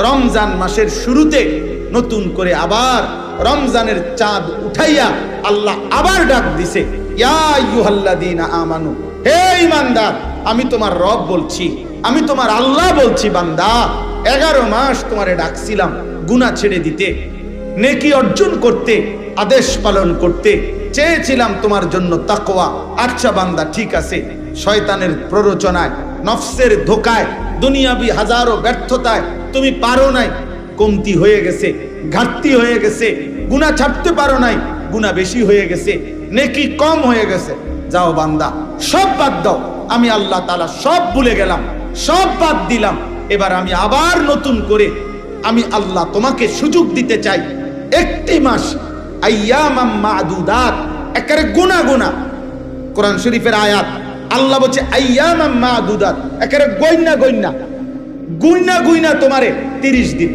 রমজান মাসের শুরুতে নতুন করে আবার রমজানের চাঁদ উঠাইয়া আল্লাহ আবার ডাক দিছে, ইয়া আইয়ুহাল্লাযীনা আমানু, হে ঈমানদার, আমি তোমার রব বলছি, আমি তোমার আল্লাহ বলছি, বান্দা 11 মাস তোমারে ডাকছিলাম গুনাহ ছেড়ে দিতে, নেকি অর্জন করতে, আদেশ পালন করতে চেয়েছিলাম তোমার জন্য তাকওয়া। আচ্ছা বান্দা, ঠিক আছে, শয়তানের প্ররোচনায়, নফসের ধোকায়, দুনিয়াবি হাজারো ব্যর্থতায় তুমি পারো নাই, কমতি হয়ে গেছে, ঘাটতি হয়ে গেছে, গুনাহ ছাড়তে পারো নাই, গুনাহ বেশি হয়ে গেছে, নেকি কম হয়ে গেছে। যাও বান্দা, সব বাদ দাও, আমি আল্লাহ তাআলা সব ভুলে গেলাম, সব বাদ দিলাম, এবার আমি আবার নতুন করে আমি আল্লাহ তোমাকে সুযোগ দিতে চাই। একটি মাস, আইয়ামাম মাদুদাত, একেবারে গুনা গুনা, কোরআন শরীফের আয়াত, আল্লাহ বলছে আইয়ামাম মাদুদাত, একেবারে গয়না গয়না, গুইনা গুইনা তোমারে 30 দিন,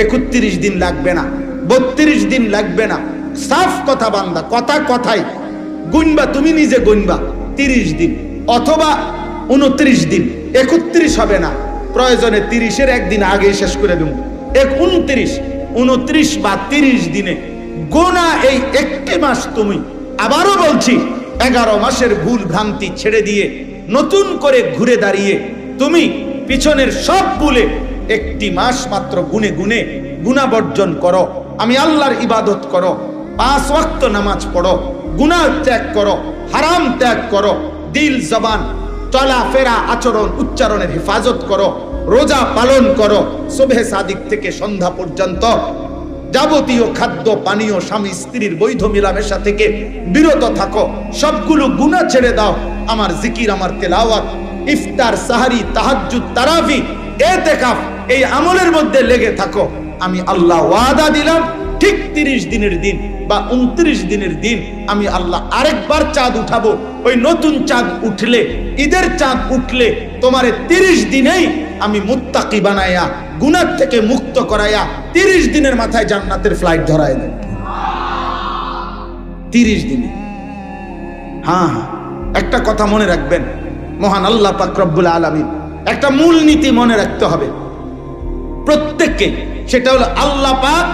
31 দিন লাগবে না, 32 দিন লাগবে না। সাফ কথা বান্দা, কথা কথাই গুনবা, তুমি নিজে গুনবা 30 দিন অথবা 29 দিন, 31 হবে না, প্রয়োজনে 30-এর একদিন আগে শেষ করে দেব। 29 বা 30 দিনে গোনা এই একটি মাস তুমি, আবারও বলছি, 11 মাসের ভুল ভ্রান্তি ছেড়ে দিয়ে নতুন করে ঘুরে দাঁড়িয়ে তুমি পিছনের সব ভুলে একটি মাস মাত্র গুনে গুনে গুনাহ বর্জন করো, আমি আল্লাহর ইবাদত করো, 5 ওয়াক্ত নামাজ পড়ো, গুনাহ ত্যাগ করো, হারাম ত্যাগ করো, দিল জবান চলাফেরা আচরণ উচ্চারণের হেফাজত করো, রোজা পালন করো, সুবহে সাদিক থেকে সন্ধ্যা পর্যন্ত যাবতীয় খাদ্য পানীয় স্বামী স্ত্রীর বৈধ মিলামেশা থেকে বিরত থাকো, সবগুলো গুনাহ ছেড়ে দাও, আমার জিকির, আমার তেলাওয়াত, ইফতার, সাহারি, তাহাজ্জুদ, তারাবি, ইতিকাফ, এই আমলের মধ্যে লেগে থাকো। আমি আল্লাহ ওয়াদা দিলাম, ঠিক 30 দিনের দিন বা 29 দিনের দিন আমি আল্লাহ আরেকবার চাঁদ উঠাবো। ওই নতুন চাঁদ উঠলে, ঈদের চাঁদ উঠলে তোমারে 30 দিনেই আমি মুত্তাকি বানায়া, গুনাহ থেকে মুক্ত করায়া 30 দিনের মাথায় জান্নাতের ফ্লাইট ধরায় দেব। 30 দিনে। হ্যাঁ, একটা কথা মনে রাখবেন, মহান আল্লাহ পাক রব্বুল আলামিন একটা মূল নীতি মনে রাখতে হবে প্রত্যেককে, সেটা হলো আল্লাহ পাক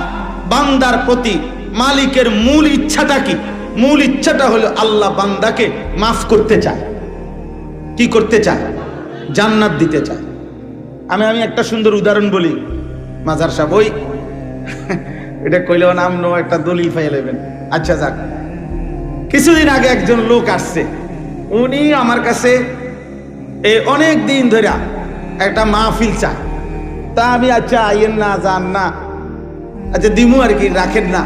বান্দার প্রতি মালিকের মূল ইচ্ছাটা কি? মূল ইচ্ছাটা হলো আল্লাহ বান্দাকে মাফ করতে চায়। কি করতে চায়? জান্নাত দিতে চায়। আমি একটা সুন্দর উদাহরণ বলি, মাজার সাহেব, ওই এটা কইলেও নাম নো একটা দলিল পাইয়ে নেবেন। আচ্ছা যাক, কিছুদিন আগে একজন লোক আসছে, উনি আমার কাছে অনেক দিন ধরে একটা মাহফিল চায়। তা আমি আচ্ছা আইয়েন না, যান না, আচ্ছা দিমু আর কি, রাখেন না,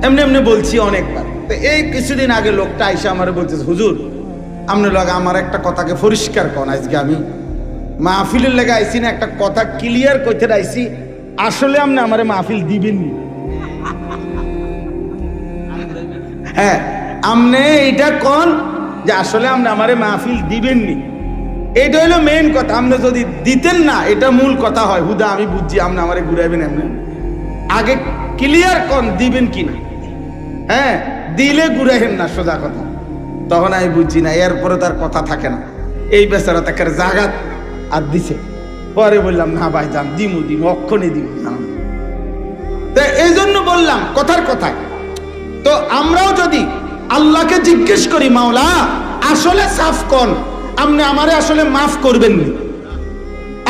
এমনি এমনি বলছি অনেকবার। তো এই কিছুদিন আগে লোকটা আইসা আমার বলতেছে, হুজুর আপনার লগে আমার একটা কথাকে পরিষ্কার করেন, আজকে আমি মাহফিলের লেগে আইসি না, একটা কথা ক্লিয়ার করতে আইসি, আসলে আপনি আমারে মাহফিল দিবেন নি? হ্যাঁ, আপনি এটা কোন যে আসলে আপনি আমারে মাহফিল দিবেন নি, এটা হলো মেইন কথা। আপনি যদি দিতেন না, এটা মূল কথা হয়, হুদা আমি বুঝছি আপনি আমারে ঘুরাইবেন, এমনি আগে ক্লিয়ার কোন দিবেন কিনা। হ্যাঁ, দিলে ঘুরাইবেন না, সোজা কথা। তখন আমি বুঝছি না, এরপরে তার কথা থাকে না, এই বেচারা তাকে জাগাত আর দিছে। পরে বললাম, না ভাই যান, দিমু অক্ষণে দিমু। তো এই জন্য বললাম কথার কথায়। তো আমরাও যদি আল্লাহকে জিজ্ঞেস করি, মাওলা আসলে সাফ কোন, আপনি আমারে আসলে মাফ করবেন নি,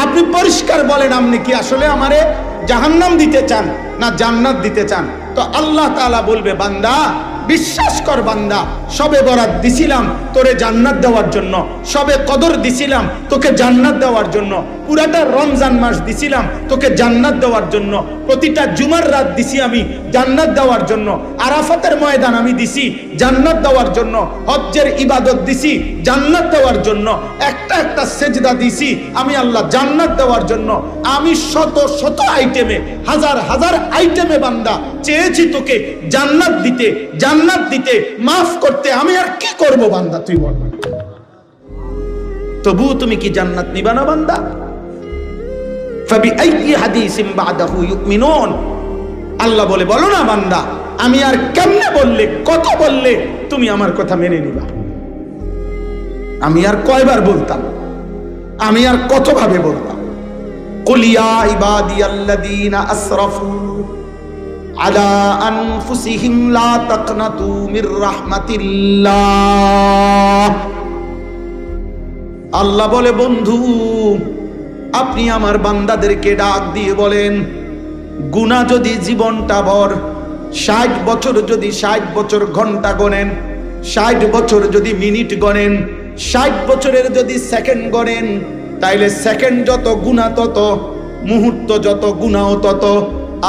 আপনি পরিষ্কার বলেন, আপনি কি আসলে আমারে জাহান্নাম দিতে চান না জান্নাত দিতে চান? তো আল্লাহ তাআলা বলবে, বান্দা বিশ্বাস কর, বান্দা সবে বরাত দিছিলাম তোরে জান্নাত দেওয়ার জন্য, সবে কদর দিছিলাম তোকে জান্নাত দেওয়ার জন্য, পুরাটা রমজান মাস দিছিলাম তোকে জান্নাত দেওয়ার জন্য, প্রতিটা জুমার রাত দিছি আমি জান্নাত দেওয়ার জন্য, আরাফাতের ময়দান আমি দিছি জান্নাত দেওয়ার জন্য, হজ্জের ইবাদত দিছি জান্নাত দেওয়ার জন্য, একটা একটা সেজদা দিছি আমি আল্লাহ জান্নাত দেওয়ার জন্য। আমি শত শত আইটেমে, হাজার হাজার আইটেমে বান্দা চেয়েছি তোকে জান্নাত দিতে, জান্নাত দিতে, মাফ করতে। আমি আর কি করব বান্দা, তুই বল। তবু তুমি কি জান্নাত নিবা না বান্দা? ফাবিআইয়ি হাদিসিন বাদাহু ইউমিনুন, আল্লাহ বলে, বলো না বান্দা, আমি আর কেমনে বললে, কত বললে তুমি আমার কথা মেনে নিবা? আমি আর কয়বার বলতাম, আমি আর কতভাবে বলতাম? কুল ইয়া ইবাদিয়াল্লাযীনা আসরাফু আলা আনফুসিহিম লা তাকনাতু মির রাহমাতিল্লাহ। আল্লাহ বলে, বন্ধু আপনি আমার বান্দাদেরকে ডাক দিয়ে বলেন, গুনাহ যদি জীবনটা ভর 60 বছর যদি 60 বছর ঘন্টা গণেন, 60 বছর যদি মিনিট গণেন, 60 বছরের যদি সেকেন্ড গণেন, তাইলে সেকেন্ড যত গুনাহ তত, মুহূর্ত যত গুনাহ তত।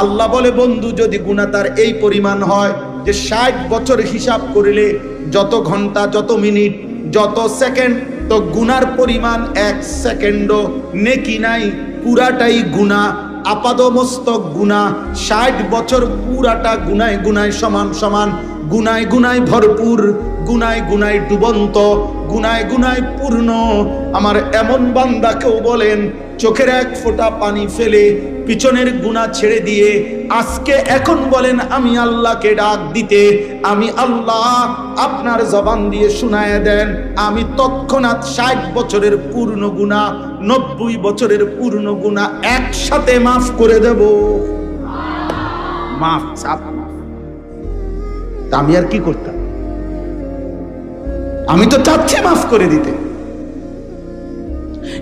আল্লাহ বলে, বন্ধু যদি গুনাহ তার এই পরিমাণ হয় যে 60 বছর হিসাব করিলে যত ঘন্টা, যত মিনিট, যত সেকেন্ড, তো গুনার পরিমাণ 1 সেকেন্ডও নেকি নাই, পুরাটাই গুনাহ, আপাদমস্তক গুনাহ। 60 বছর পুরাটা গুনায় গুনায় সমান সমান, গুনায় গুনায় ভরপুর, গুনায় গুনায় ডুবন্ত, গুনায় গুনায় পূর্ণ। আমার এমন বান্দাকেও বলেন চোখের এক ফোঁটা পানি ফেলে পিছনের গুনাহ ছেড়ে দিয়ে আজকে এখন বলেন আমি আল্লাহকে ডাক দিতে, আমি আল্লাহ আপনার জবান দিয়ে শুনায়া দেন, আমি তৎক্ষণাৎ 60 বছরের পূর্ণ গুনাহ, 90 বছরের পূর্ণ গুনাহ একসাথে মাফ করে দেব। মাফ সাফ মাফ। তা আমি আর কি করতাম? আমি তো চাচ্ছি মাফ করে দিতে।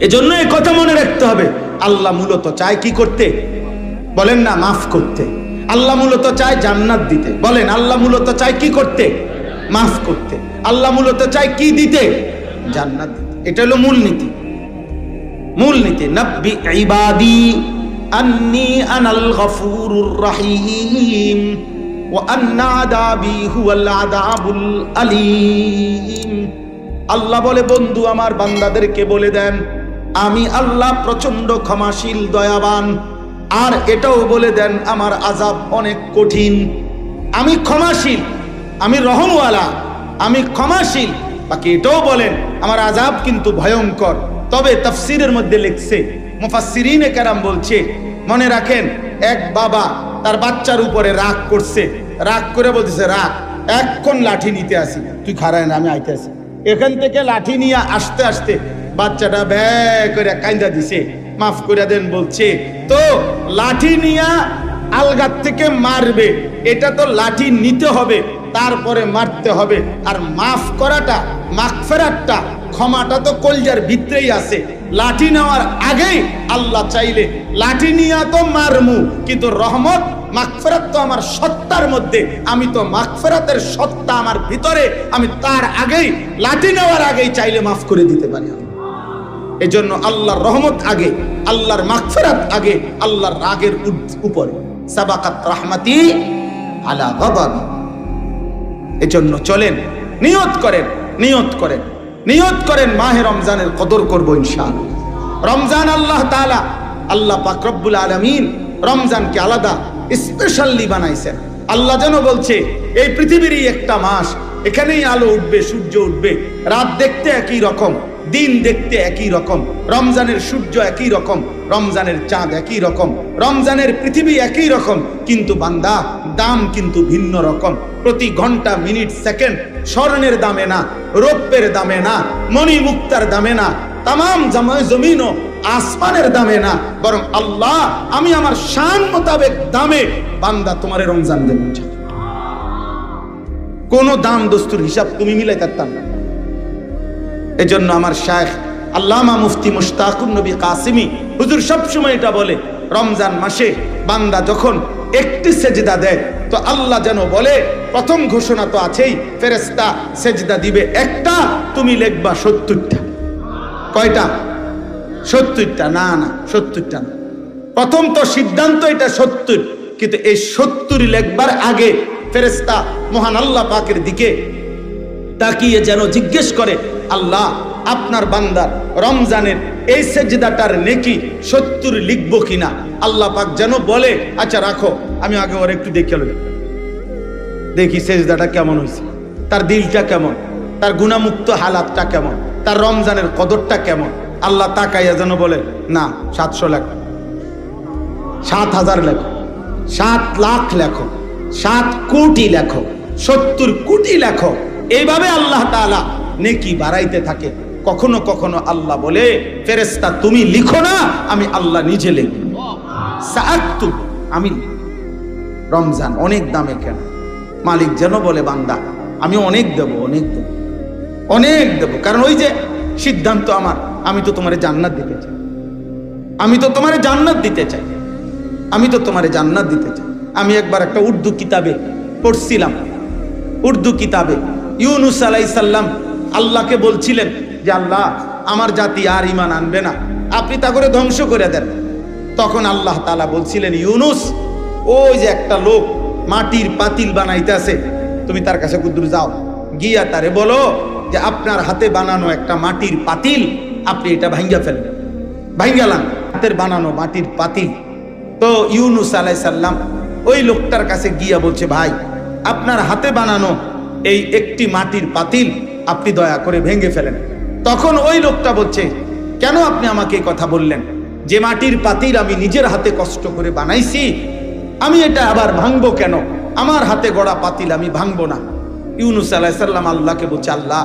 এজন্য এই কথা মনে রাখতে হবে, আল্লাহ মূলত চায় কি করতে? বলেন না, মাফ করতে। আল্লাহ মূলত চায় জান্নাত দিতে। বলেন, আল্লাহ মূলত চায় কি করতে? মাফ করতে। আল্লাহ মূলত চায় কি দিতে? জান্নাত দিতে। এটা হলো মূলনীতি। মূলনীতি, নাব্বি ইবাদি আন্নী আনাল গফুরুর রহিম ওয়া আন্না আযাবি হুয়াল আযাবুল আলীম। আল্লাহ বলে, বন্ধু আমার বান্দাদেরকে বলে দেন আমি আল্লাহ প্রচন্ড ক্ষমাশীল, দয়াবান। আর এটাও বলে দেন আমার আযাব অনেক কঠিন। আমি ক্ষমাশীল, আমি রহমওয়ালা, আমি ক্ষমাশীল। বাকি এটাও বলেন আমার আযাব কিন্তু ভয়ঙ্কর। তবে তাফসীরের মধ্যে লিখছে, মুফাসসিরিনে কেরাম বলছে, মনে রাখেন এক বাবা তার বাচ্চার উপরে রাগ করছে, রাগ করে বলতেছে রাগ, এখন লাঠি নিতে আসি, তুই খাড়ায় না, আমি আইতে আসি। এখান থেকে লাঠি নিয়ে আসতে আসতে বাচ্চাটা ব্যয় করে কাইন্দা দিছে, মাফ করে দেন বলছে। তো লাঠি নিয়ে আলগার থেকে মারবে, এটা তো লাঠি নিতে হবে, তারপরে মারতে হবে। আর মাফ করাটা, মাগফিরাতটা, ক্ষমাটা তো কলজার ভিতরেই আছে। লাঠি নেওয়ার আগেই আল্লাহ চাইলে লাঠি নিয়ে তো মারমু, কিন্তু রহমত মাগফিরাত তো আমার সত্তার মধ্যে, আমি তো মাগফিরাতের সত্তা আমার ভিতরে, আমি তার আগেই, লাঠি নেওয়ার আগেই চাইলে মাফ করে দিতে পারি। এজন্য আল্লাহর রহমত আগে, আল্লাহর মাগফিরাত আগে, আল্লাহর রাগের উপরে। সাবাকাত রাহমাতি আলা গাদাবি। এজন্য চলেন, নিয়ত করেন, নিয়ত করেন, নিয়ত করেন মাহে রমজানের কদর করব ইনশাআল্লাহ। রমজান আল্লাহ তাআলা, আল্লাহ পাক রব্বুল আলামিন রমজানকে আলাদা স্পেশালি বানাইছেন। আল্লাহ যেন বলছে এই পৃথিবীরই একটা মাস, এখানেই আলো উঠবে, সূর্য উঠবে, রাত দেখতে একই রকম, দিন দেখতে একই রকম, রমজানের সূর্য একই রকম, রমজানের চাঁদ একই রকম, রমজানের পৃথিবী একই রকম, কিন্তু বান্দা দাম কিন্তু ভিন্ন রকম। প্রতি ঘন্টা, মিনিট, সেকেন্ড স্বর্ণের দামে না, রৌপ্যের দামে না, মণি মুক্তার দামে না, তামাম জমিন ও আসমানের দামে না, বরং আল্লাহ আমি আমার শান মোতাবেক দামে বান্দা তোমারে রমজান দেব। কোন দাম দস্তুর হিসাব তুমি মিলাইতে পারতাম না। এজন্য আমার শায়েখ আল্লামা মুফতি মুশতাকুন নবী কাসিমি হুজুর সবসময় এটা বলে, রমজান মাসে বান্দা যখন একটি সেজদা দেয় তো আল্লাহ যেন বলে, প্রথম ঘোষণা তো আছেই, ফেরেশতা সেজদা দিবে একটা, তুমি লিখবা 70টা। কয়টা? 70টা। না না, 70টা না। প্রথম তো সিদ্ধান্ত এটা 70, কিন্তু এই 70 লিখবার আগে ফেরেশতা মহান আল্লাহ পাকের দিকে তাকিয়ে যেন জিজ্ঞেস করে, আল্লাহ আপনার বান্দার রমজানের এই সেজদাটার নেকি 70 লিখবো কিনা। আল্লাহ পাক যেন বলে, আচ্ছা রাখো, আমি আগে ওর একটু দেখে লই, দেখি সেজদাটা কেমন হয়েছে, তার দিলটা কেমন, তার গুনাহমুক্ত হালাতটা কেমন, তার রমজানের কদরটা কেমন। আল্লাহ তাকাইয়া যেন বলে, না 700 লেখো, 7000 লেখো, 7 লাখ লেখো, 7 কোটি লেখো, 70 কোটি লেখো। এইভাবে আল্লাহ তাআলা নেকি বাড়াইতে থাকে। কখনো কখনো আল্লাহ বলে, ফেরেশতা তুমি লিখো না, আমি আল্লাহ নিজে লিখব। সাআক্তুব, আমি রমজান অনেক দামে কেন, মালিক যেন বলে বান্দা আমি অনেক দেব, অনেক দেব, অনেক দেব, কারণ ওই যে সিদ্ধান্ত আমার, আমি তো তোমারে জান্নাত দিতে চাই, আমি তো তোমারে জান্নাত দিতে চাই, আমি তো তোমারে জান্নাত দিতে চাই। আমি একবার একটা উর্দু কিতাবে পড়ছিলাম, উর্দু কিতাবে ইউনুস আলাইহিস সালাম আল্লাহকে বলছিলেন যে আল্লাহ আমার জাতি আর ঈমান আনবে না, আপনি তা করে ধ্বংস করে দেন। তখন আল্লাহ তাআলা বলছিলেন, ইউনুস ওই যে একটা লোক মাটির পাতিল বানাইতেছে, তুমি তার কাছে কুদ্দুর যাও, গিয়া তারে বলো যে আপনার হাতে বানানো একটা মাটির পাতিল, আপনি এটা ভাঙ্গা ফেলেন, ভাঙ্গালাম হাতের বানানো মাটির পাতিল। তো ইউনুস আলাইহিস সালাম ওই লোকটার কাছে গিয়া বলছে, ভাই আপনার হাতে বানানো এই একটি মাটির পাতিল আপনি দয়া করে ভেঙে ফেলেন। তখন ওই লোকটা বলছে, কেন আপনি আমাকে এই কথা বললেন? যে মাটির পাতিল আমি নিজের হাতে কষ্ট করে বানাইছি, আমি এটা আবার ভাঙবো কেন? আমার হাতে গড়া পাতিল আমি ভাঙবো না। ইউনুস আলাইহিস সালাম আল্লাহকে বলছে, আল্লাহ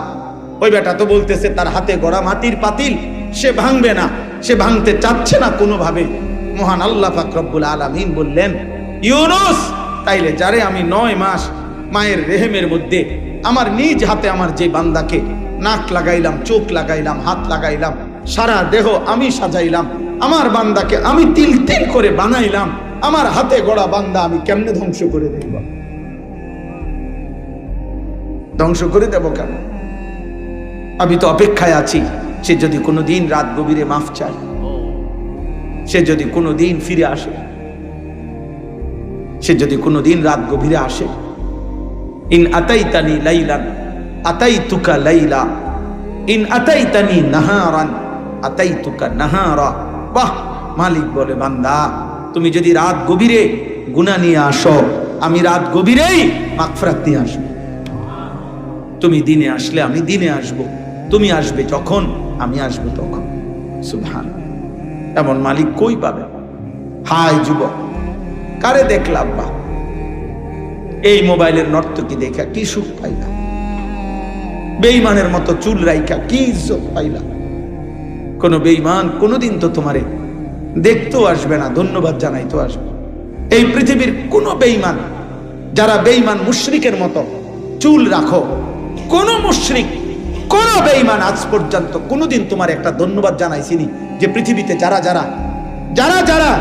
ওই বেটা তো বলতেছে তার হাতে গড়া মাটির পাতিল সে ভাঙবে না, সে ভাঙতে চাচ্ছে না কোনোভাবে। মহান আল্লাহ পাক রব্বুল আলামিন বললেন, ইউনুস তাইলে যারে আমি 9 মাস মায়ের রেহেমের মধ্যে আমার নিজ হাতে আমার যে বান্দাকে নাক লাগাইলাম, চোখ লাগাইলাম, হাত লাগাইলাম, সারা দেহ আমি সাজাইলাম, আমার বান্দাকে আমি তিল তিল করে বানাইলাম, আমার হাতে গড়া বান্দা আমি কেমনে ধ্বংস করে দেব? ধ্বংস করে দেব কেন? আমি তো অপেক্ষায় আছি সে যদি কোনোদিন রাত গভীরে মাফ চায়, সে যদি কোনোদিন ফিরে আসে, সে যদি কোনোদিন রাত গভীরে আসে। ইন আতাইতানি লাইলান আতাইতুকা লাইলা, ইন আতাইতানি নাহারান আতাইতুকা নাহারা। বাহ, মালিক বলে বান্দা তুমি যদি রাত গভীরে গুনাহ নিয়ে আসো, আমি রাত গভীরেই মাগফিরাত নিয়ে আসবো। তুমি দিনে আসলে আমি দিনে আসব, তুমি আসবে যখন আমি আসবো তখন। সুবহানাল্লাহ, এমন মালিক কই পাবে? হায় যুবক, কারে দেখলাম বা এই মোবাইলের নর্তকী দেখা কি সুখ পাইলা, বেঈমানের মতো চুল রাইখা কি ইজ্জত পাইলা। কোন বেঈমান কোনদিন তো তোমারে দেখতেও আসবে না, ধন্যবাদ জানাইতেও আসবে। এই পৃথিবীর কোন বেঈমান, যারা বেঈমান মুশরিকের মতো চুল রাখো, কোন মুশরিক, কোন বেঈমান আজ পর্যন্ত কোনদিন তোমার একটা ধন্যবাদ জানাইছিনি যে পৃথিবীতে যারা যারা যারা যারা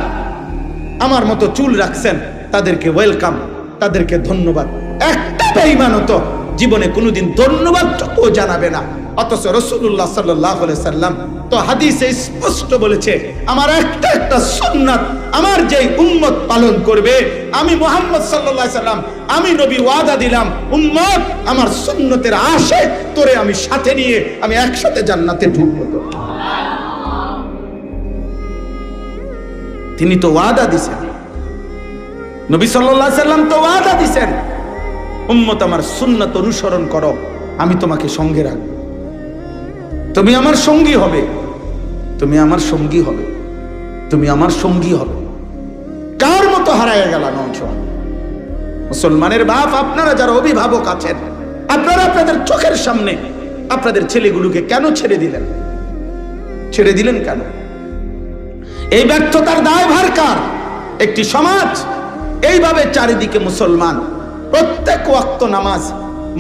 আমার মতো চুল রাখছেন তাদেরকে ওয়েলকাম, তাদেরকে ধন্যবাদ। একটা বেঈমানও তো জীবনে কোনোদিন ধন্যবাদটুকুও জানাবে না। অথচ রাসূলুল্লাহ সাল্লাল্লাহু আলাইহি সাল্লাম তো হাদিসে স্পষ্ট বলেছে, আমার একটা একটা সুন্নাত আমার যেই উম্মত পালন করবে, আমি মুহাম্মদ সাল্লাল্লাহু আলাইহি সাল্লাম, আমি নবী ওয়াদা দিলাম, উম্মত আমার সুন্নতের আশিক তোরে আমি সাথে নিয়ে আমি একসাথে জান্নাতে ঢুকবো। তিনি তো ওয়াদা দিছেন, নবী সাল্লাল্লাহু আলাইহি সাল্লাম তো ওয়াদা দিছেন, উম্মত আমার সুন্নাত অনুসরণ করো, আমি তোমাকে সঙ্গে রাখবো, তুমি আমার সঙ্গী হবে, তুমি আমার সঙ্গী হবে, তুমি আমার সঙ্গী হবে। কার মতো হারায় গেল নওজোয়ান মুসলমানের বাপ, আপনারা যারা অভিভাবক আছেন, আপনারা আপনাদের চোখের সামনে আপনাদের ছেলেগুলোকে কেন ছেড়ে দিলেন? ছেড়ে দিলেন কেন? এই ব্যর্থতার দায়ভার কার? একটি সমাজ এইভাবে চারিদিকে মুসলমান, প্রত্যেক ওয়াক্ত নামাজ,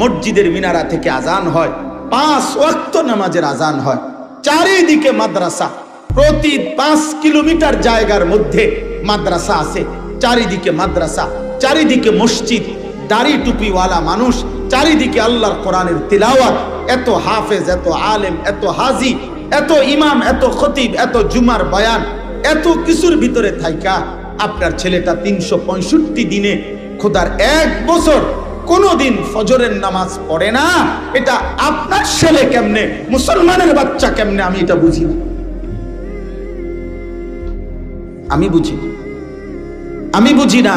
মসজিদের মিনারা থেকে আজান হয়, 5 ওয়াক্ত নামাজের আজান হয়, চারিদিকে মাদ্রাসা, প্রতি 5 কিলোমিটার জায়গার মধ্যে মাদ্রাসা আছে, চারিদিকে মাদ্রাসা, চারিদিকে মসজিদ, দাড়ি টুপিওয়ালা মানুষ, চারিদিকে আল্লাহর কোরআনের তিলাওয়াত, এত হাফেজ, এত আলেম, এত হাজি, এত ইমাম, এত খতিব, এত জুমার বয়ান, এত কিছুর ভিতরে থাইকা আপনার ছেলেটা 365 দিনে খোদার 1 বছর কোনদিন ফজরের নামাজ পড়ে না। এটা আপনার ছেলে কেমনে, মুসলমানের বাচ্চা কেমনে, আমি এটা বুঝি না, আমি বুঝি, আমি বুঝি না।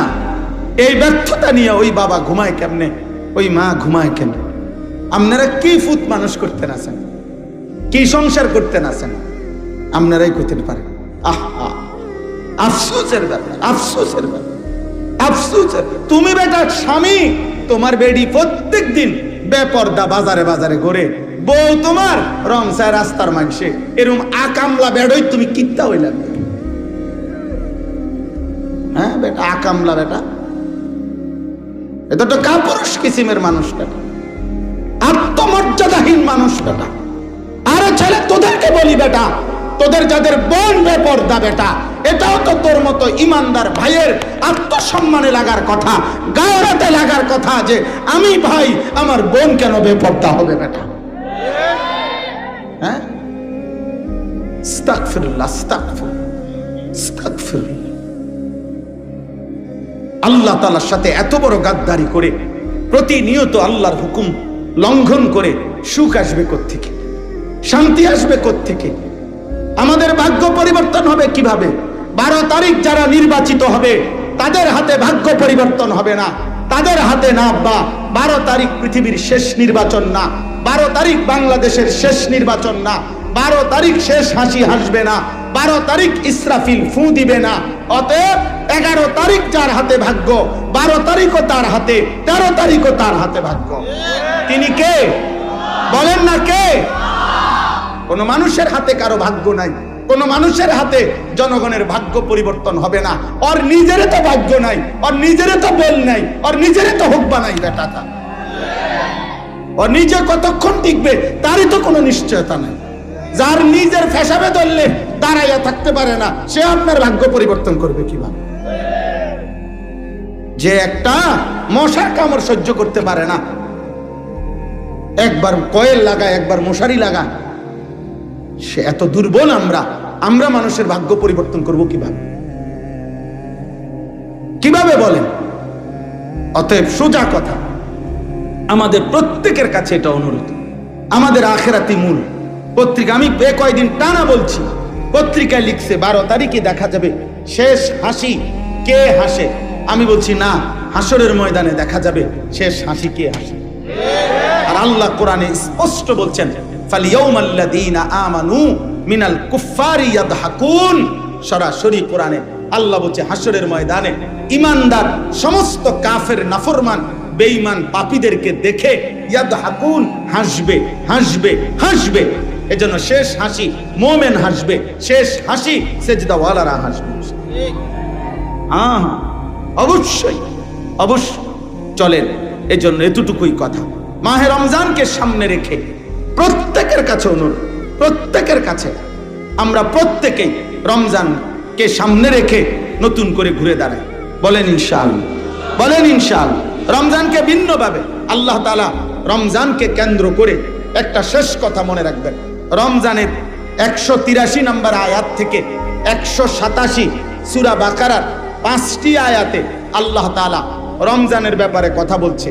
এই ব্যর্থতা নিয়ে ওই বাবা ঘুমায় কেমনে, ওই মা ঘুমায় কেমনে? আপনারা কি ফুত মানুষ করতেন আছেন, কি সংসার করতেন আছেন, আপনারাই করতে পারেন। আহা, আফসোসের ব্যাপার, আফসোসের ব্যাপার, আফসোসের। তুমি বেটা স্বামী, তোমার বেডি প্রত্যেক দিন বেপর্দা বাজারে বাজারে ঘুরে, বউ তোমার রংসায় রাস্তার মানছে, এরকম আকামলা বেড়ই তুমি কিত্তা হইলাম? হ্যাঁ বেটা, আকামলা বেটা, এটা তো কাপুরুষ কিসিমের মানুষ বেটা, আত্মমর্যাদাহীন মানুষ বেটা। আরে ছেলে, তোদেরকে বলি বেটা, তোদের যাদের বোন বেপর্দা বেটা, এটাও তো তোর মতো ইমানদার ভাইয়ের আত্মসম্মানে লাগার কথা, গায়রাতে লাগার কথা যে আমি ভাই, আমার বোন কেন বেপর্দা হবে বেটা? হ্যাঁ, আস্তাগফিরুল্লাহ, আস্তাগফিরুল্লাহ, আস্তাগফিরুল্লাহ। আল্লাহ তাআলার সাথে এত বড় গাদ্দারি করে, প্রতিনিয়ত আল্লাহর হুকুম লঙ্ঘন করে সুখ আসবে কোত্থেকে? শান্তি আসবে কোত্থেকে? আমাদের ভাগ্য পরিবর্তন হবে কিভাবে? 12 তারিখ যারা নির্বাচিত হবে তাদের হাতে ভাগ্য পরিবর্তন হবে না, তাদের হাতে না। বা 12 তারিখ পৃথিবীর শেষ নির্বাচন না, 12 তারিখ বাংলাদেশের শেষ নির্বাচন না, 12 তারিখ শেষ হাসি হাসবে না, 12 তারিখ ইসরাফিল ফু দিবে না। অতএব 11 তারিখ যার হাতে ভাগ্য, 12 তারিখও তার হাতে, 13 তারিখও তার হাতে ভাগ্য। তিনি কে? বলেন না কে? কোন মানুষের হাতে কারো ভাগ্য নাই, কোন মানুষের হাতে জনগণের ভাগ্য পরিবর্তন হবে না। ওর নিজের তো ভাগ্য নাই, ওর নিজের তো বল নাই, ওর নিজের তো হুকবা নাই বেটাটা। ওর নিজে কতক্ষণ টিকবে তারই তো কোনো নিশ্চয়তা নাই। যার নিজের ফেসাবে ধরলে দাঁড়াইয়া থাকতে পারে না, সে আপনার ভাগ্য পরিবর্তন করবে কিভাবে? যে একটা মশার কামড় সহ্য করতে পারে না, একবার কয়েল লাগায়, একবার মশারি লাগায়, সে এত দুর্বল। আমরা মানুষের ভাগ্য পরিবর্তন করব কিভাবে? কিভাবে বলেন? অতএব সোজা কথা, আমাদের প্রত্যেকের কাছে এটা অনুরোধ, আমাদের আখেরাতি মূল পত্রিকা। আমি কয়েকদিন টানা বলছি, পত্রিকায় লিখছে 12 তারিখে দেখা যাবে শেষ হাসি কে হাসে। আমি বলছি না, হাসরের ময়দানে দেখা যাবে শেষ হাসি কে হাসে। আর আল্লাহ কোরআনে স্পষ্ট বলছেন, ফালিয়াউমাল্লাযীনা আমানু মিনাল কুফফারি ইয়াদহাকুন। সরাসরি কোরআনে আল্লাহ বলছে হাসরের ময়দানে ইমানদার সমস্ত কাফের, নাফরমান, বেঈমান, পাপীদেরকে দেখে ইয়াদহাকুন, হাসবে, হাসবে, হাসবে। এজন্য শেষ হাসি মুমিন হাসবে, শেষ হাসি সেজদাওয়ালারা হাসবে। হ্যাঁ, অবশ্যই অবশ্যই। চলেন, এজন্য এতটুকুই কথা। মাহে রমজানকে সামনে রেখে প্রত্যেকের কাছে অনুরোধ, প্রত্যেকের কাছে আমরা প্রত্যেকেই রমজানকে সামনে রেখে নতুন করে ঘুরে দাঁড়াই। বলেন ইনশাআল্লাহ, বলেন ইনশাআল্লাহ। রমজানকে ভিন্নভাবে আল্লাহ তাআলা রমজানকে কেন্দ্র করে একটা শেষ কথা মনে রাখবেন। রমজানের 183 নম্বর আয়াত থেকে 187 সূরা বাকারার 5টি আয়াতে আল্লাহ তাআলা রমজানের ব্যাপারে কথা বলছে,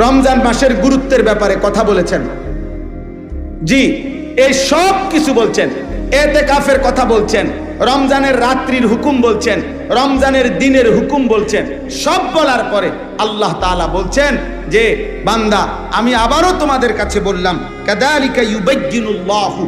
রমজান মাসের গুরুত্বের ব্যাপারে কথা বলেছেন। জি, এই সব কিছু বলছেন, এতেকাফের কথা বলছেন, রমজানের রাত্রির হুকুম বলছেন, রমজানের দিনের হুকুম বলছেন। সব বলার পরে আল্লাহ তাআলা বলছেন যে বান্দা, আমি আবারও তোমাদের কাছে বললাম, কাযালিকা ইউবায়্যিনুল্লাহু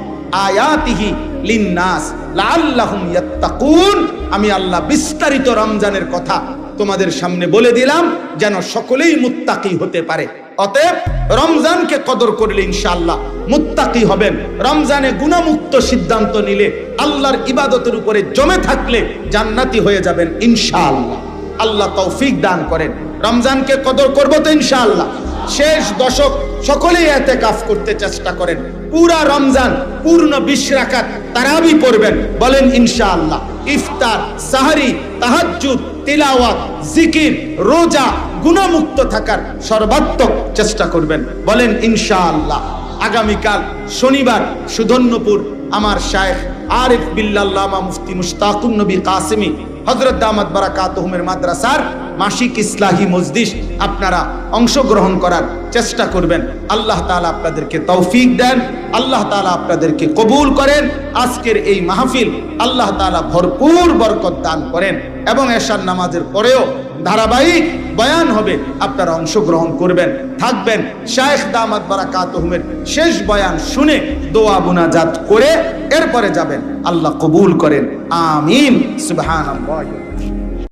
আয়াতিহি লিন-নাস লাআল্লাহুম ইয়াত্তাকুন। আমি আল্লাহ বিস্তারিত রমজানের কথা তোমাদের সামনে বলে দিলাম যেন সকলেই মুত্তাকি হতে পারে। অতএব রমজানকে কদর করলে ইনশাআল্লাহ মুত্তাকি হবেন। রমজানে গুনাহমুক্ত সিদ্ধান্ত নিলে, আল্লাহর ইবাদতের উপরে জমে থাকলে জান্নাতি হয়ে যাবেন ইনশাআল্লাহ। আল্লাহ তৌফিক দান করেন। রমজানকে কদর করব তো ইনশাআল্লাহ। শেষ দশক সকলেই ইতিকাফ করতে চেষ্টা করেন। পুরা রমজান পূর্ণ 20 রাকাত তারাবি পড়বেন, বলেন ইনশাআল্লাহ। ইফতার, সাহরি, তাহাজ্জুদ, তিলাওয়াত, জিকির, রোজা, গুনাহমুক্ত থাকার সর্বাত্মক চেষ্টা করবেন, বলেন ইনশাআল্লাহ। আগামীকাল শনিবার সুধন্যপুর আমার শায়েখ আরিফ বিল্লাল্লামা মুফতি মুশতাকুন নবী কাসেমি হযরত দামাত বারাকাতুহুমের মাদ্রাসার মাসিক ইসলাহি মজলিস আপনারা অংশগ্রহণ করার চেষ্টা করবেন। আল্লাহ তাআলা আপনাদেরকে তৌফিক দেন, আল্লাহ তাআলা আপনাদেরকে কবুল করেন। আজকের এই মাহফিল আল্লাহ তাআলা ভরপুর বরকত দান করেন এবং এশার নামাজের পরেও ধারাবাহিক বয়ান হবে, আপনারা অংশগ্রহণ করবেন, থাকবেন। শায়েখ দামাত বারাকাতুহুমের শেষ বয়ান শুনে দোয়া মুনাজাত করে এরপরে যাবেন। আল্লাহ কবুল করেন, আমিন। সুবহানাল্লাহ।